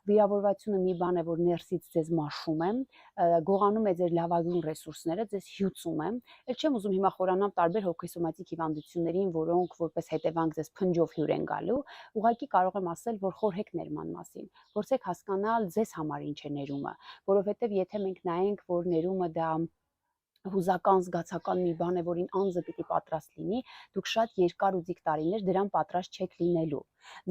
վիրավորվածությունը մի բան է, որ ներսից ձեզ մաշում է, գողանում է ձեր լավագույն ռեսուրսները, ձեզ հյուծում է։ Էլ չեմ ուզում հիմա խորանալ տարբեր հոգեսոմատիկ հիվանդություններին, որոնք որպես հետևանք ձեզ փնջով հյուր են գալու, ուղղակի կարող եմ ասել, որ խորհեք ներման մասին։ Փորձեք հասկանալ ձեզ համար ինչ է ներումը, որովհետև եթե մենք նայենք, որ ներումը դա հուզական զգացական մի բան է, որին անձը պիտի պատրաստ լինի, դուք շատ երկար ու ձիգ տարիներ դրան պատրաստ չեք լինելու։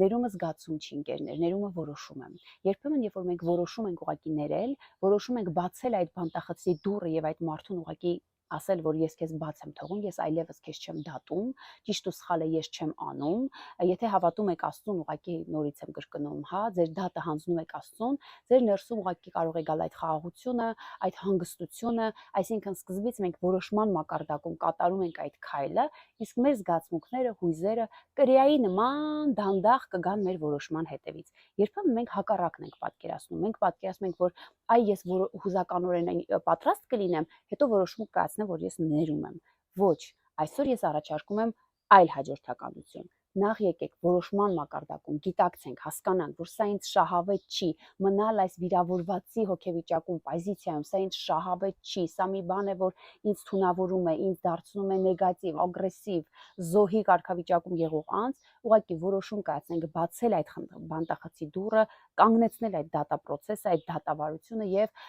Ներումը զգացում չի, ընկերներ, ներումը որոշում է։ Երբեմն, երբ որ մենք որոշում ենք ուղղակի ներել, որոշում ենք բացել այդ բանտախցի դուռը եւ այդ մարդուն ուղղակի ասել, որ ես քեզ բաց եմ թողում, ես այլևս քեզ չեմ դատում, ճիշտ ու սխալը ես չեմ անում, եթե հավատում եք Աստծուն, ուղղակի նորից եմ կրկնում, հա, ձեր դատը հանձնում եք Աստծուն, ձեր ներսում ուղղակի կարող է գալ այդ խաղաղությունը, այդ հանգստությունը, այսինքն սկզբից մենք որոշման մակարդակում կատարում ենք այդ քայլը, իսկ մեր զգացմունքները, հույզերը կրեայի նման դանդաղ կգան մեր որոշման հետևից։ Երբեմն մենք հակառակն ենք պատկերացնում, մենք պատկերացնում ենք, որ այ ես հուզականորեն պատրաստ կլինեմ, հետո որոշում կայացնեմ, որ ես ներում եմ։ Ոչ, այսօր ես առաջարկում եմ այլ հաջորդականություն։ Նախ եկեք որոշման մակարդակում գիտակցենք, հասկանանք, որ սա ինձ շահավետ չի, մնալ այս վիրավորվածի հոգեվիճակում, պոզիցիայում, սա ինձ շահավետ չի, սա մի բան է, որ ինձ թունավորում է, ինձ դարձնում է նեգատիվ, ագրեսիվ, զոհի կարգավիճակում եղող անձ, ուղղակի որոշում կայացնենք բացել այդ բանտախցի դուռը, կանգնեցնել այդ դատա պրոցեսը, այդ դատավարությունը եւ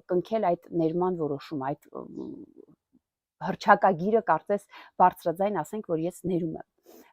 կնքել այդ ներման որոշումը, այդ հռչակագիրը կարծես բարձրաձայն ասենք, որ ես ներում եմ։